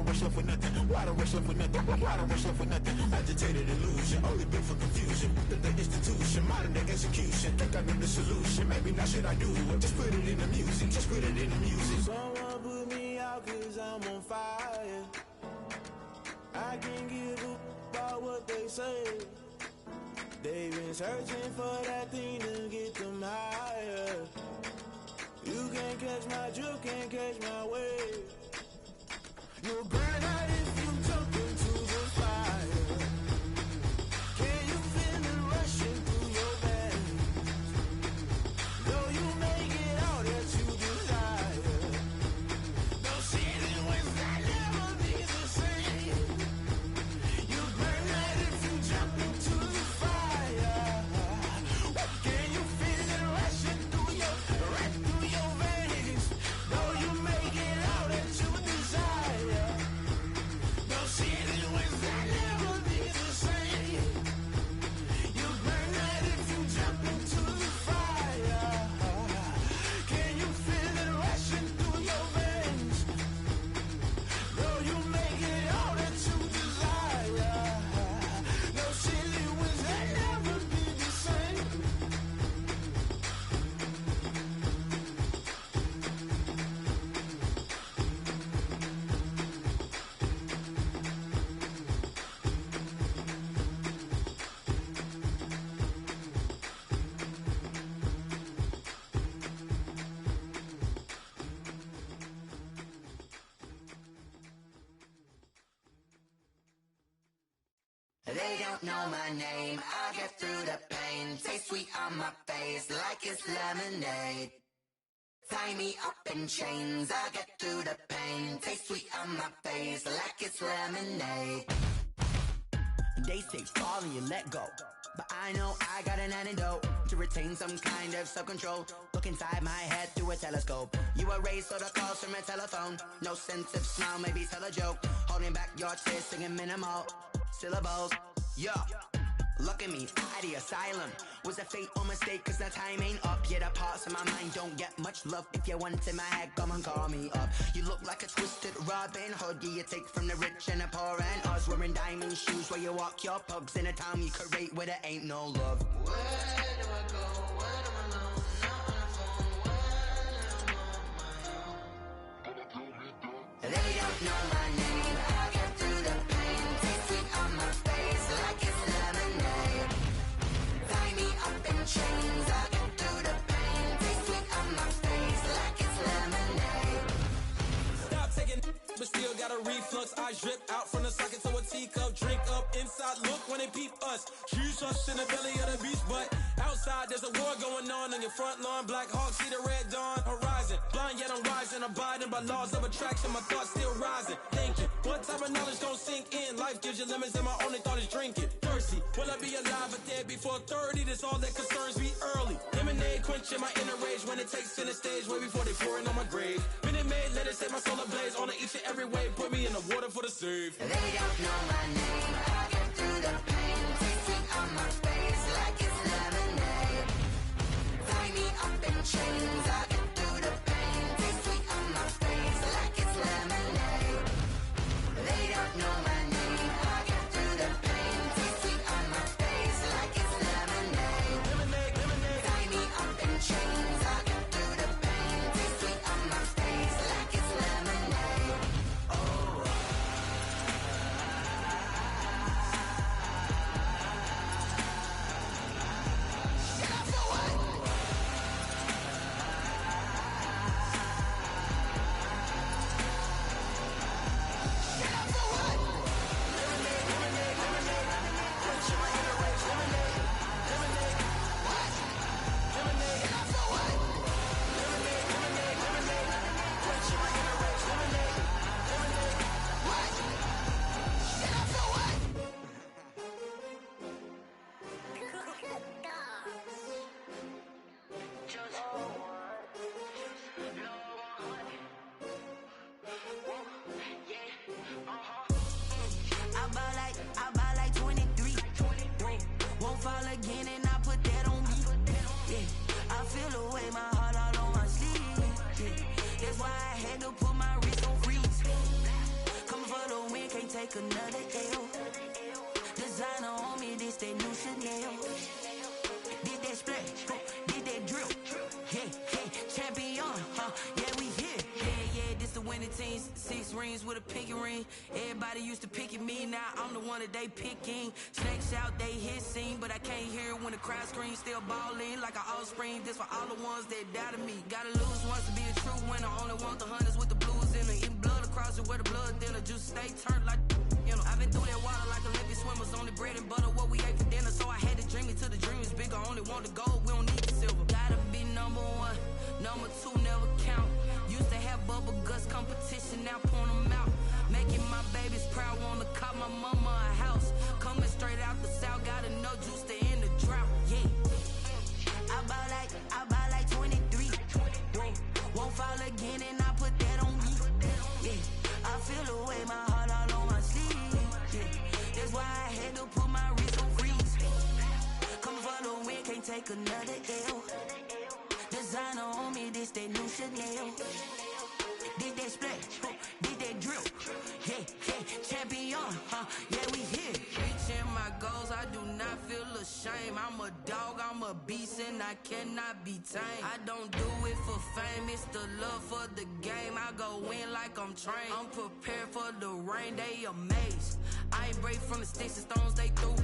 rush left with nothing? Why the rush left with nothing? Why the rush left with nothing? Agitated illusion, only built for confusion. The institution, modern day execution. Think I know the solution, maybe now should I do it? Just put it in the music, just put it in the music. Someone put me out cause I'm on fire. I can't give a about what they say. They've been searching for that thing to get them higher. You can't catch my drift, can't catch my wave. You'll burn out if you jump into the fire. Can you feel it rushing through your veins? Though you make it all that you desire. Those seasons when I never be the same. You burn out if you jump into the fire. Can you feel it rushing through your veins? Though you make it all that you desire. Those seasons when I never be the same. You burn out if you jump into the fire. Can you feel it rushing through your veins? Though you make it all that you desire. Those silly winds that never be the same. They don't know my name, I get through the pain. Taste sweet on my face like it's lemonade. Tie me up in chains, I get through the pain. Taste sweet on my face like it's lemonade. They say fall and you let go, but I know I got an antidote to retain some kind of self-control. Look inside my head through a telescope. You erase all the calls from a telephone. No sense of smile, maybe tell a joke. Holding back your tears, singing minimal syllables. Yeah, look at me, out the asylum. Was a fate or mistake, cause the time ain't up. Yeah, the parts of my mind don't get much love. If you want in my head, come and call me up. You look like a twisted Robin Hood. Yeah, you take from the rich and the poor and us. Wearing diamond shoes where you walk your pugs in a town you create where there ain't no love. Where do I go? When I'm alone? Not on the phone. When I'm on my own. They don't know my name. I get through the pain. Taste sweet on my face like it's lemonade. Tie me up in chains. I get through the pain. Taste sweet on my face like it's lemonade. Stop taking, but still got a reflux. I drip out from the socket to a teacup. Drink up inside, look when they peep us. Choose us in the belly of the beast, but outside there's a war going on your front lawn. Black Hawk, see the red dawn horizon. Blind yet I'm rising, abiding by laws of attraction. My thoughts still rising, thinking what type of knowledge don't sink in? Life gives you limits and my only thought is drinking. Thirsty, will I be alive or dead before 30? That's all that concerns me early. Lemonade quenching my inner rage when it takes center stage way before they pouring on my grave. Minute Maid, let it set my soul ablaze on each and every way. Put me in the water for the save. They don't know my name. I get through the pain. Taste sweet on my face like it's lemonade. Tie me up in chains. I get through the pain. Taste sweet on my face like it's lemonade. They don't know my name. I get through the pain. Taste sweet on my face like it's lemonade. Lemonade, lemonade. Tie me up in chains. I get through the pain. Taste sweet on my face like it's lemonade. Oh. I buy like 23. Won't fall again and I put that on me. Yeah, I feel away my heart all on my sleeve. Yeah, that's why I had to put my wrist on freeze. Coming for take another L. Designer on me, this that new Chanel. Did that splash, did that drill. Yeah, champion, yeah, we here. Yeah, this the winning team. 6 rings with a pinky ring. Everybody used to pick at me, now I'm the one that they picking. Snakes out, they hit scene, but I can't hear when the crowd screams. Still ballin' like an offspring. This for all the ones that doubted me. Gotta lose once to be a true winner. Only want the hunters with the blues in it. Eating blood across it where the blood thinner. Juice stay turned like, you know. I've been through that water like Olympic swimmers. Only bread and butter, what we ate for dinner. So I had to dream it till the dream is bigger. Only want the gold, we don't need the silver. Gotta be number 1, number 2 never count. Used to have bubble guts competition, now point them out. Making my babies proud, wanna cop my mama a house. Coming straight out the south, got enough juice to end the drought. Yeah, I buy like 23. Won't fall again, and I put that on me. Yeah, I feel the way, my heart all on my sleeve. Yeah, that's why I had to put my wrist on freeze. Coming for the win, can't take another L. Designer on me, this that new Chanel. Did that splash, did that drill. Yeah, champion, yeah, we here. Reaching my goals, I do not feel ashamed. I'm a dog, I'm a beast, and I cannot be tamed. I don't do it for fame, it's the love for the game. I go in like I'm trained. I'm prepared for the rain, they amazed. I ain't break from the sticks and stones they threw.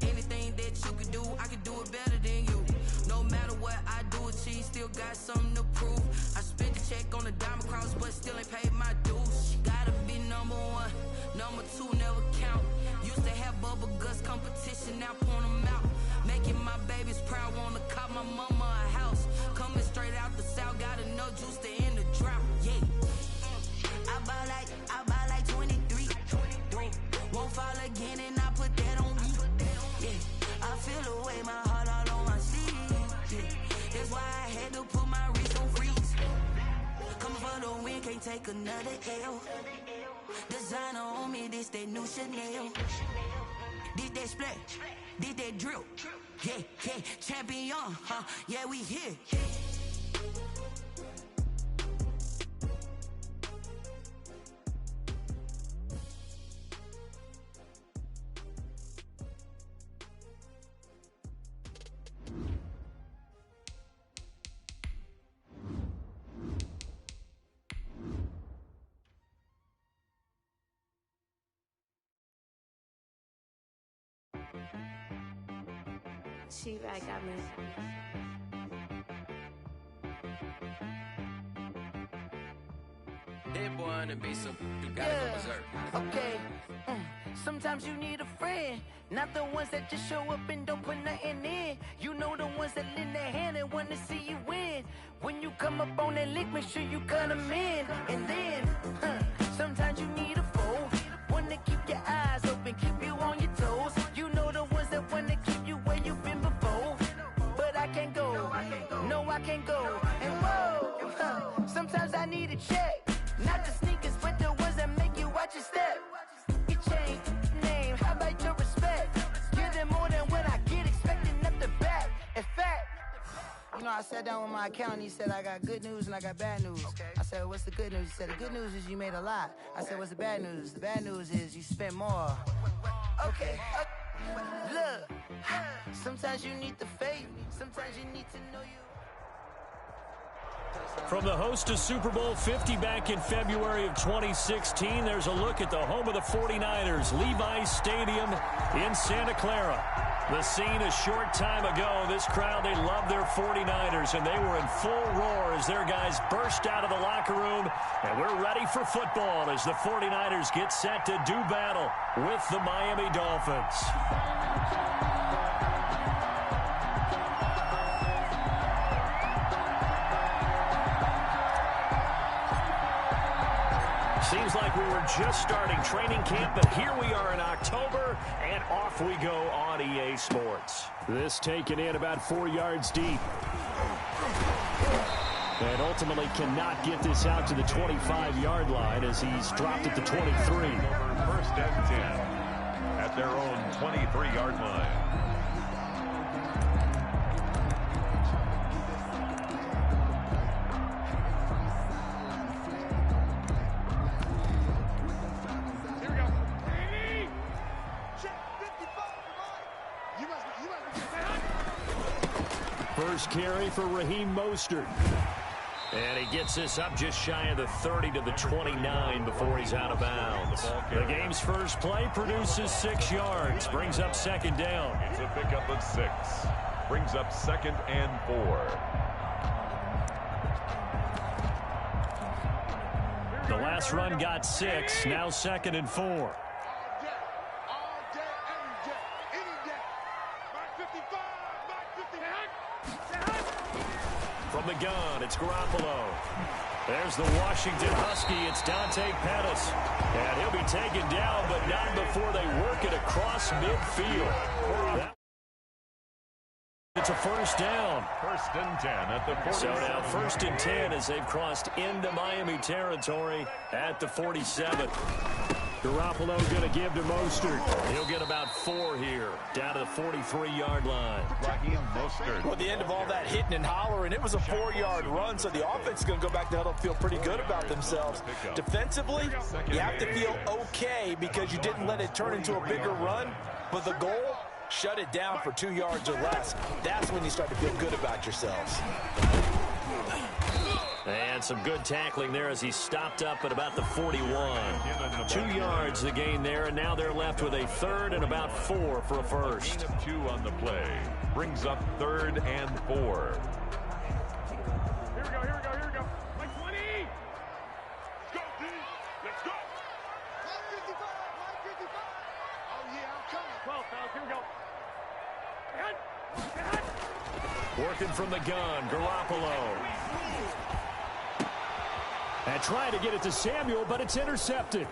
Anything that you can do, I can do it better than you. No matter what I do, achieve, still got something to prove. I spent the check on the diamond cross, but still ain't paid my dues. Gotta be number 1, number 2 never count. Used to have bubble guts competition, now point them out. Making my babies proud, wanna cop my mama a house. Coming straight out the south, got enough juice to end the drought. Yeah, I buy like 23. Won't fall again, and I put that on me. Yeah, I feel the way, my heart all on my sleeve. Yeah, that's why I had to put my wrist on freeze. Coming for the win, can't take another L. Designer on me, this that new Chanel. Did that splash, did that drill. Yeah, champion, yeah, we here. She right, got me. Hit one and be some, you gotta go berserk. Okay. Sometimes you need a friend, not the ones that just show up and don't put nothing in. You know the ones that lend their hand and wanna see you win. When you come up on that lick, make sure you cut them in. And then, sometimes you need a foe, one to keep your eyes open, keep you on your toes. You know the ones that wanna keep you where you've been before. But I can't go, no I can't go. And whoa, sometimes I need a check. Not the sneakers, but the ones that make you watch your step. You change name, how about your respect? Give them more than what I get, expecting up the back. In fact, you know, I sat down with my accountant, he said, I got good news and I got bad news. Okay. I said, what's the good news? He said, the good news is you made a lot. I said, what's the bad news? The bad news is you spent more. Okay. Look, sometimes you need the faith, sometimes you need to know you. From the host to Super Bowl 50 back in February of 2016, there's a look at the home of the 49ers, Levi's Stadium in Santa Clara. The scene a short time ago, this crowd, they love their 49ers, and they were in full roar as their guys burst out of the locker room. And we're ready for football as the 49ers get set to do battle with the Miami Dolphins. Seems like we were just starting training camp, but here we are in October, and off we go on EA Sports. This taken in about 4 yards deep. And ultimately cannot get this out to the 25-yard line as he's dropped at the 23. First and 10 at their own 23-yard line. first carry for Raheem Mostert. And he gets this up just shy of the 30 to the 29 before he's out of bounds. The game's first play produces 6 yards, brings up second down. It's a pickup of 6. Brings up 2nd and 4. The last run got 6, now 2nd and 4. From the gun, it's Garoppolo. There's the Washington Husky. It's Dante Pettis. And he'll be taken down, but not before they work it across midfield. It's a first down. 1st and 10 at the 47. So now 1st and 10 as they've crossed into Miami territory at the 47. Garoppolo going to give to Mostert. He'll get about 4 here, down to the 43-yard line. Raheem Mostert. Well, at the end of all that hitting and hollering, it was a 4-yard run, so the offense is going to go back to huddle and feel pretty good about themselves. Defensively, you have to feel okay because you didn't let it turn into a bigger run, but the goal, shut it down for 2 yards or less. That's when you start to feel good about yourselves. And some good tackling there as he stopped up at about the 41. 2 yards the gain there, and now they're left with a 3rd and about 4 for a first. Gain of 2 on the play. Brings up 3rd and 4. Here we go. Like 20. Let's go, D. Let's go. 55. Oh, yeah, I'm coming. 12, fellas. Here we go. Working from the gun, Garoppolo. And trying to get it to Samuel, but it's intercepted.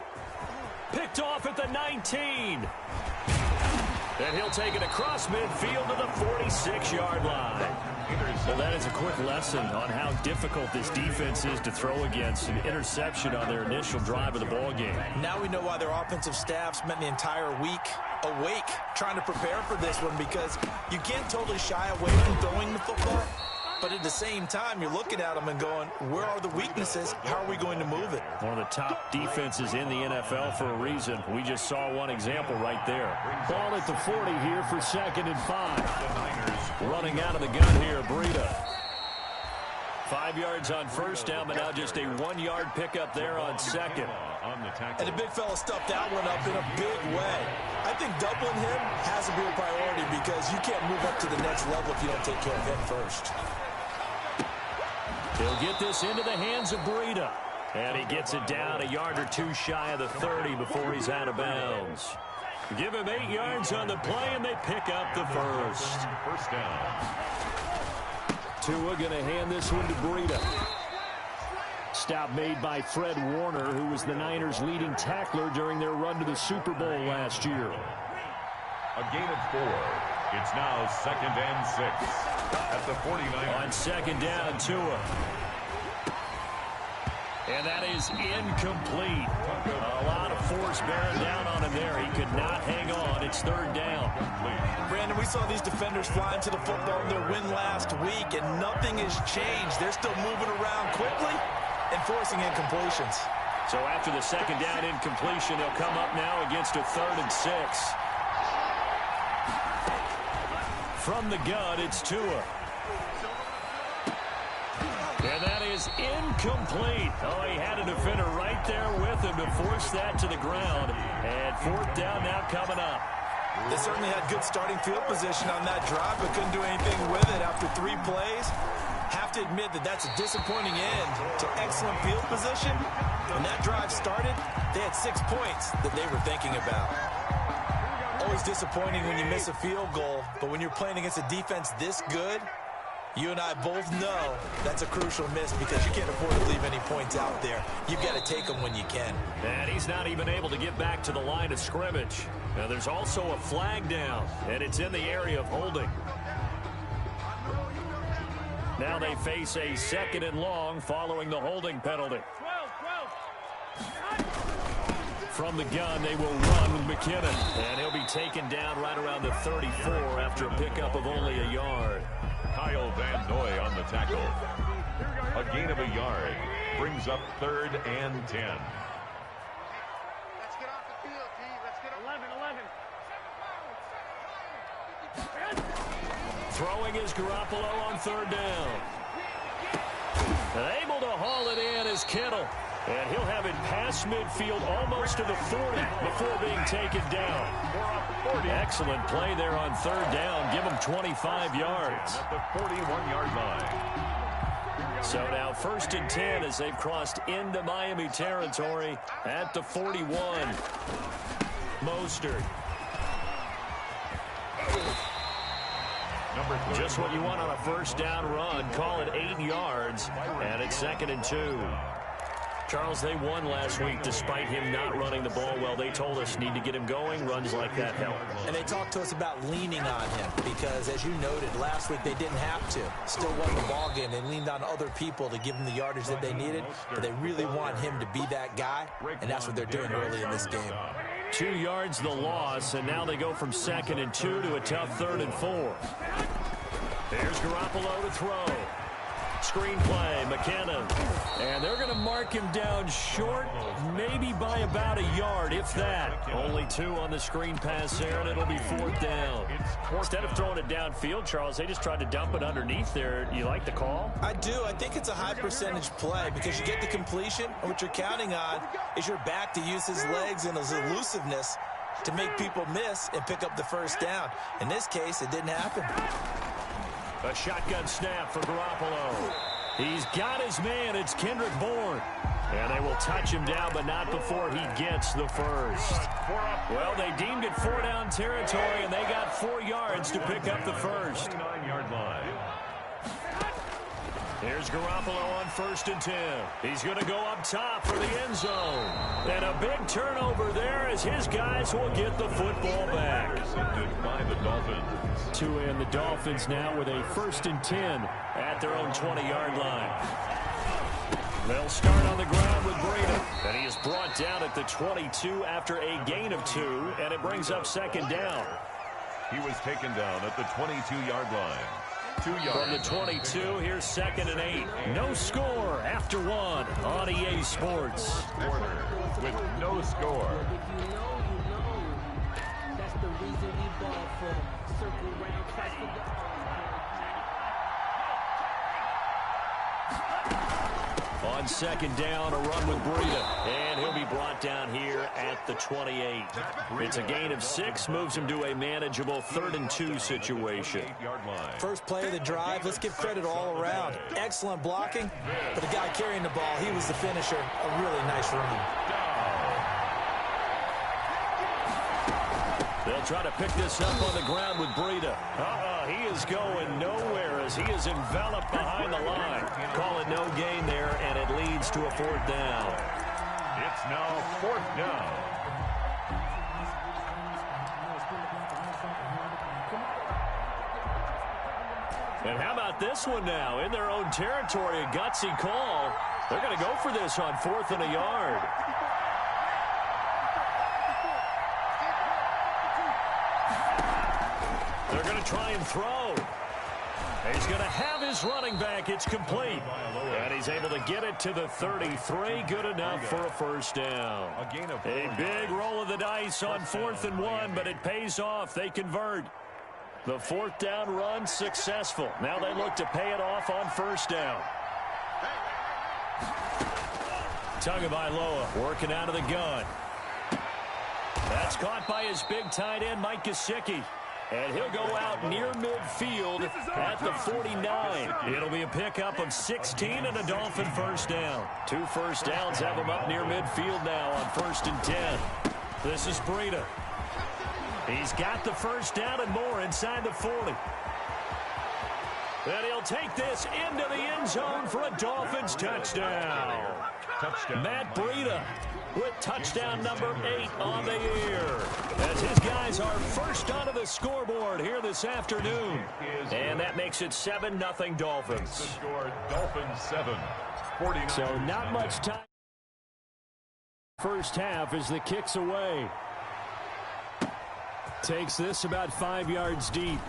Picked off at the 19. And he'll take it across midfield to the 46-yard line. Well, that is a quick lesson on how difficult this defense is to throw against. An interception on their initial drive of the ballgame. Now we know why their offensive staff spent the entire week awake trying to prepare for this one, because you can't totally shy away from throwing the football. But at the same time, you're looking at them and going, where are the weaknesses? How are we going to move it? One of the top defenses in the NFL for a reason. We just saw one example right there. Ball at the 40 here for 2nd and 5. Running out of the gun here, Breida. 5 yards on first down, but now just a 1-yard pickup there on 2nd. And the big fella stuffed that one up in a big way. I think doubling him has to be a priority because you can't move up to the next level if you don't take care of him first. He'll get this into the hands of Breida. And he gets it down a yard or 2 shy of the 30 before he's out of bounds. Give him 8 yards on the play, and they pick up the first. First down. Tua going to hand this one to Breida. Stop made by Fred Warner, who was the Niners' leading tackler during their run to the Super Bowl last year. A gain of 4. It's now 2nd and 6 at the 49. On 2nd down, Tua. And that is incomplete. A lot of force bearing down on him there. He could not hang on. It's 3rd down. Brandon, we saw these defenders flying to the football in their win last week, and nothing has changed. They're still moving around quickly and forcing incompletions. So after the 2nd down incompletion, they'll come up now against a 3rd and 6. From the gun, it's Tua. And that is incomplete. Oh, he had a defender right there with him to force that to the ground. And 4th down now coming up. They certainly had good starting field position on that drive, but couldn't do anything with it after 3 plays. Have to admit that that's a disappointing end to excellent field position. When that drive started, they had 6 points that they were thinking about. Always disappointing when you miss a field goal, but when you're playing against a defense this good, you and I both know that's a crucial miss because you can't afford to leave any points out there. You've got to take them when you can. And he's not even able to get back to the line of scrimmage. Now there's also a flag down, and it's in the area of holding. Now they face a 2nd and long following the holding penalty. From the gun, they will run with McKinnon. And he'll be taken down right around the 34 after a pickup of only a yard. Kyle Van Noy on the tackle. A gain of a yard. Brings up 3rd and 10. Let's get off the field, T. Let's get 11. Throwing is Garoppolo on third down. And able to haul it in is Kittle. And he'll have it past midfield almost to the 40 before being taken down. Excellent play there on third down. Give him 25 yards. At the 41-yard line. So now 1st and 10 as they've crossed into Miami territory at the 41. Mostert. Just what you want on a first down run. Call it 8 yards, and it's 2nd and 2. Charles, they won last week despite him not running the ball well. They told us need to get him going. Runs like that help. And they talked to us about leaning on him because, as you noted, last week they didn't have to. Still won the ball game. They leaned on other people to give them the yardage that they needed, but they really want him to be that guy, and that's what they're doing early in this game. 2 yards the loss, and now they go from 2nd and 2 to a tough 3rd and 4. There's Garoppolo to throw. Screen play, McKinnon. And they're going to mark him down short, maybe by about a yard, if that. Only 2 on the screen pass there, and it'll be 4th down. Instead of throwing it downfield, Charles, they just tried to dump it underneath there. You like the call? I do. I think it's a high percentage play because you get the completion, and what you're counting on is your back to use his legs and his elusiveness to make people miss and pick up the first down. In this case, it didn't happen. A shotgun snap for Garoppolo. He's got his man. It's Kendrick Bourne. And they will touch him down, but not before he gets the first. Well, they deemed it 4-down territory, and they got 4 yards to pick up the first. 29-yard line. Here's Garoppolo on 1st and 10. He's going to go up top for the end zone. And a big turnover there as his guys will get the football back. Intercepted by the Dolphins. And the Dolphins now with a 1st and 10 at their own 20-yard line. They'll start on the ground with Breida. And he is brought down at the 22 after a gain of 2, and it brings up 2nd down. He was taken down at the 22-yard line. 2 yards. From the 22, here's 2nd and 8. No score after 1 on EA Sports. Quarter with no score. If you know, you know. That's the reason we ball for. Circle round, try for the On 2nd down, a run with Breida. And he'll be brought down here at the 28. It's a gain of 6, moves him to a manageable 3rd and 2 situation. First play of the drive, let's give credit all around. Excellent blocking, but the guy carrying the ball, he was the finisher. A really nice run. They'll try to pick this up on the ground with Breida. He is going nowhere as he is enveloped behind the line. Call it no gain there, and it leads to a 4th down. It's now 4th down. And how about this one now? In their own territory, a gutsy call. They're going to go for this on 4th and a yard. They're going to try and throw. He's going to have his running back. It's complete. And he's able to get it to the 33. Good enough for a 1st down. A big roll of the dice on 4th and 1, but it pays off. They convert. The 4th down run successful. Now they look to pay it off on 1st down. Tagovailoa working out of the gun. That's caught by his big tight end, Mike Gesicki. And he'll go out near midfield at the 49. It'll be a pickup of 16 and a Dolphin 1st down. 2 first downs have him up near midfield now on 1st and 10. This is Breida. He's got the 1st down and more inside the 40. And he'll take this into the end zone for a Dolphins touchdown. Matt Breida with touchdown number 8 on the year. As his guys are first onto the scoreboard here this afternoon. And that makes it 7-0 Dolphins. Dolphins 7. 49. So not much time. First half as the kick's away. Takes this about 5 yards deep.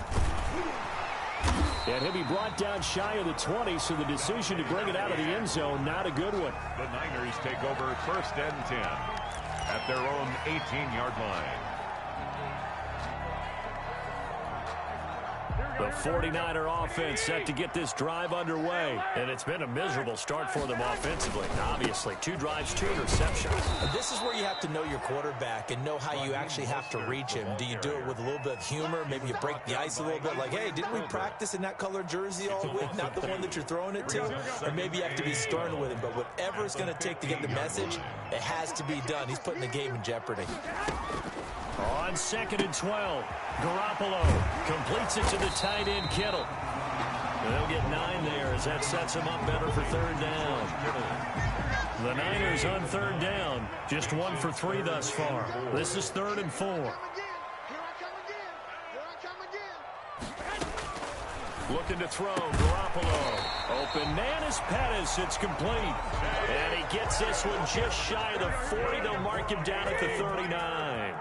And he'll be brought down shy of the 20, so the decision to bring it out of the end zone, not a good one. The Niners take over 1st and 10 at their own 18-yard line. The 49er offense set to get this drive underway. And it's been a miserable start for them offensively. Obviously, 2 drives, 2 interceptions. And this is where you have to know your quarterback and know how you actually have to reach him. Do you do it with a little bit of humor? Maybe you break the ice a little bit like, hey, didn't we practice in that color jersey all week? Not the one that you're throwing it to? Or maybe you have to be stern with him. But whatever it's going to take to get the message, it has to be done. He's putting the game in jeopardy. On 2nd and 12, Garoppolo completes it to the tight end, Kittle. They'll get 9 there as that sets them up better for 3rd down. The Niners on 3rd down, just 1 for 3 thus far. This is 3rd and 4. Looking to throw, Garoppolo. Open man is Pettis. It's complete. And he gets this one just shy of the 40. They'll mark him down at the 39.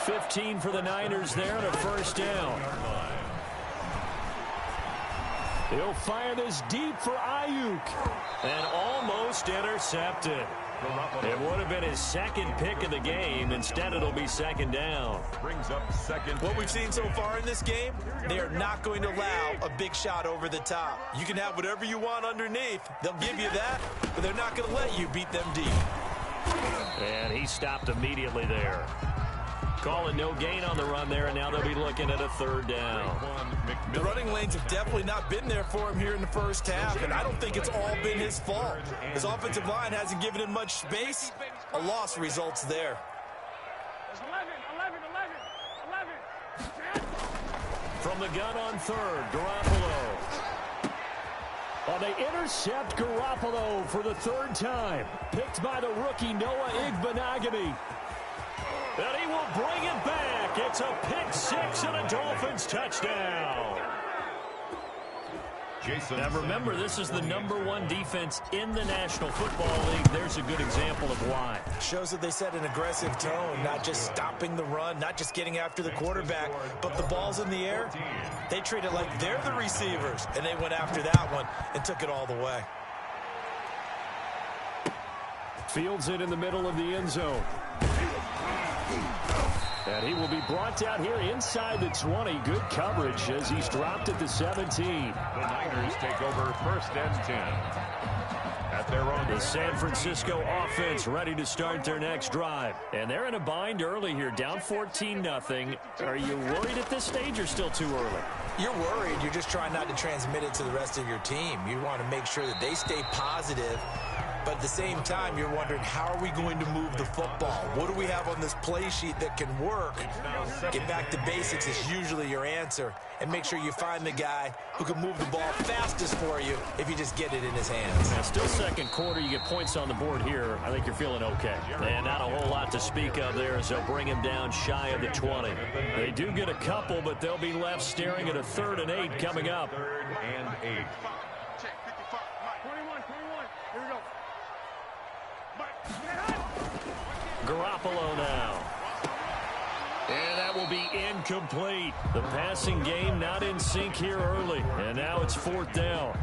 15 for the Niners there and a 1st down. He'll fire this deep for Ayuk. And almost intercepted. It would have been his 2nd pick of the game. Instead, it'll be 2nd down. Brings up 2nd. What we've seen so far in this game, they are not going to allow a big shot over the top. You can have whatever you want underneath. They'll give you that, but they're not going to let you beat them deep. And he stopped immediately there. Calling no gain on the run there, and now they'll be looking at a 3rd down. The running lanes have definitely not been there for him here in the first half, and I don't think it's all been his fault. His offensive line hasn't given him much space. A loss results there. 11. From the gun on 3rd, Garoppolo. Oh, they intercept Garoppolo for the 3rd time. Picked by the rookie Noah Igbenogany. And he will bring it back. It's a pick 6 and a Dolphins touchdown. Now remember, this is the #1 defense in the National Football League. There's a good example of why. Shows that they set an aggressive tone, not just stopping the run, not just getting after the quarterback, but the ball's in the air. They treat it like they're the receivers, and they went after that one and took it all the way. Fields it in the middle of the end zone. And he will be brought down here inside the 20. Good coverage as he's dropped at the 17. The Niners take over 1st and 10. At their own. The San Francisco offense ready to start their next drive. And they're in a bind early here, down 14-0. Are you worried at this stage or still too early? You're worried. You're just trying not to transmit it to the rest of your team. You want to make sure that they stay positive. But at the same time, you're wondering, how are we going to move the football? What do we have on this play sheet that can work? Get back to basics is usually your answer. And make sure you find the guy who can move the ball fastest for you if you just get it in his hands. Now, still 2nd quarter. You get points on the board here. I think you're feeling okay. And not a whole lot to speak of there as they'll bring him down shy of the 20. They do get a couple, but they'll be left staring at a 3rd and 8 coming up. 3rd and 8. Check 55. 21. Here we go. Garoppolo now. And that will be incomplete. The passing game not in sync here early. And now it's 4th down.